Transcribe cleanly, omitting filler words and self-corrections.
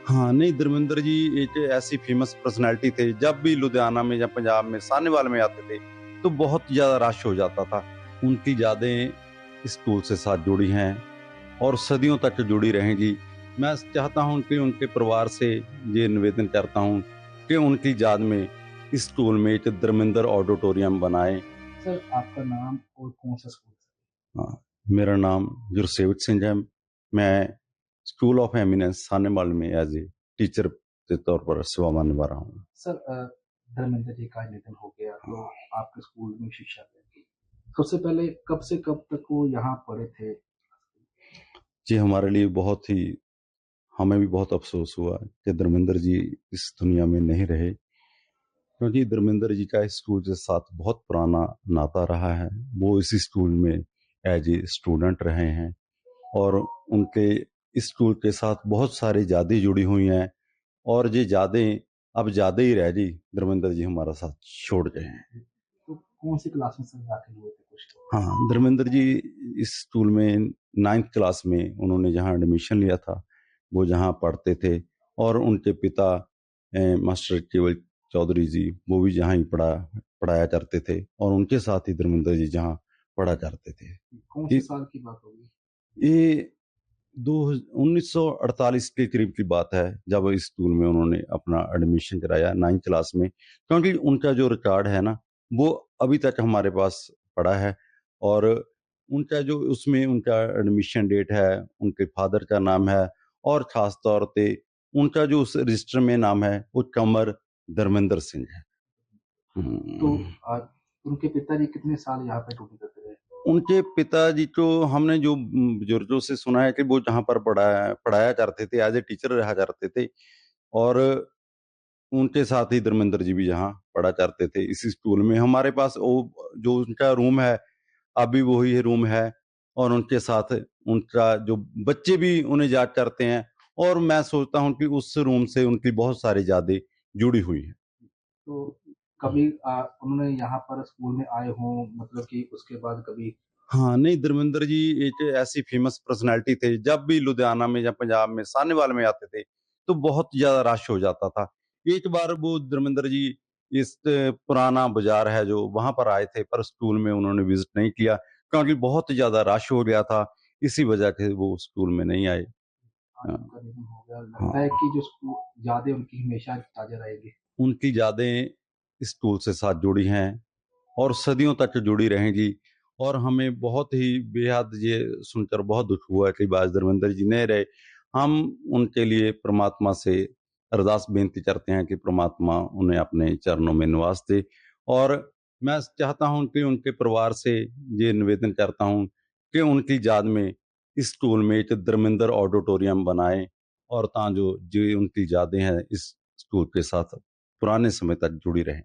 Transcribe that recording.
हाँ, नहीं धर्मेंद्र जी एक ऐसी फ़ेमस पर्सनैलिटी थे, जब भी लुधियाना में या पंजाब में, सानेवाल में आते थे, तो बहुत ज़्यादा रश हो जाता था। उनकी यादें इस स्कूल से साथ जुड़ी हैं और सदियों तक जुड़ी रहेंगी। मैं चाहता हूँ कि उनके परिवार से ये निवेदन करता हूँ कि उनकी याद में इस स्कूल में एक धर्मेंद्र ऑडिटोरियम बनाएँ। सर आपका नाम और कौन-सा स्कूल है? हाँ, मेरा नाम गुरसेवक सिंह है। मैं स्कूल ऑफ एमिनेंस सानेवाल में एज़ ए टीचर के तौर पर सेवा निभा रहा हूँ। सर धर्मेंद्र जी का निधन हो गया तो आपके स्कूल में शिक्षा दी। सबसे पहले कब से कब तक वो यहाँ पढ़े थे? जी, हमारे लिए बहुत ही हमें भी बहुत अफ़सोस हुआ कि धर्मेंद्र जी इस दुनिया में नहीं रहे, क्योंकि धर्मेंद्र जी का इस स्कूल के साथ बहुत पुराना नाता रहा है। वो इसी स्कूल में एज़ ए स्टूडेंट रहे हैं और उनके इस स्कूल के साथ बहुत सारी यादें जुड़ी हुई हैं और ये यादें अब यादें ही रह गई, धर्मेंद्र जी हमारा साथ छोड़ गए हैं। तो कौन-सी क्लास में सर दाखिल हुए थे कुछ? हाँ, धर्मेंद्र जी इस स्कूल में 9th क्लास में उन्होंने जहाँ एडमिशन लिया था, वो जहाँ पढ़ते थे और उनके पिता मास्टर केवल चौधरी जी, वो भी जहाँ ही पढ़ाया करते थे और उनके साथ ही धर्मेंद्र जी जहाँ पढ़ा करते थे। कौन से ये साल की बात होगी? ये दो 1948 के करीब की बात है, जब इस स्कूल में उन्होंने अपना एडमिशन कराया 9th क्लास में, क्योंकि उनका जो रिकॉर्ड है ना, वो अभी तक हमारे पास पड़ा है और उनका जो उसमें उनका एडमिशन डेट है, उनके फादर का नाम है और ख़ास तौर पे उनका जो उस रजिस्टर में नाम है, वो कंवर धर्मेंद्र सिंह है। तो हुँ। अ, उनके पिताजी कितने साल यहाँ पे ड्यूटी करते रहे? उनके पिताजी को हमने जो बुजुर्गों से सुना है कि वो जहाँ पर पढ़ाया करते थे, एज़ ए टीचर रहा करते थे और उनके साथ ही धर्मेंद्र जी भी यहाँ पढ़ा करते थे इसी स्कूल में। हमारे पास वो जो उनका रूम है, अभी वही रूम है और उनके साथ उनका जो बच्चे भी उन्हें याद करते हैं और मैं सोचता हूँ कि उस रूम से उनकी बहुत सारी यादें जुड़ी हुई हैं। तो कभी उन्होंने यहाँ पर स्कूल में आए हों मतलब कि उसके बाद कभी हाँ, नहीं धर्मेंद्र जी एक ऐसी फ़ेमस पर्सनैलिटी थे, जब भी लुधियाना में या पंजाब में, सानेवाल में आते थे, तो बहुत ज़्यादा रश हो जाता था। एक बार वो धर्मेंद्र जी इस पुराना बाज़ार है जो, वहाँ पर आए थे, पर स्कूल में उन्होंने विज़िट नहीं किया, क्योंकि बहुत ज़्यादा रश हो गया था, इसी वजह से वो स्कूल में नहीं आए। आज हाँ, उनका निधन हो गया, लगता है हाँ। कि जो यादें उनकी हमेशा ताज़ा रहेगी। उनकी यादें इस स्कूल से साथ जुड़ी हैं और सदियों तक जुड़ी रहेंगी और हमें बहुत ही बेहद ये सुनकर बहुत दुख हुआ कि बाज धर्मेंद्र जी नहीं रहे। हम उनके लिए परमात्मा से अरदास बेनती करते हैं कि परमात्मा उन्हें अपने चरणों में निवास दे और मैं चाहता हूँ कि उनके परिवार से ये निवेदन करता हूँ कि उनकी याद में इस स्कूल में एक धर्मेंद्र ऑडिटोरियम बनाएँ और जो उनकी यादें हैं इस स्कूल के साथ पुराने समय तक जुड़ी रहें।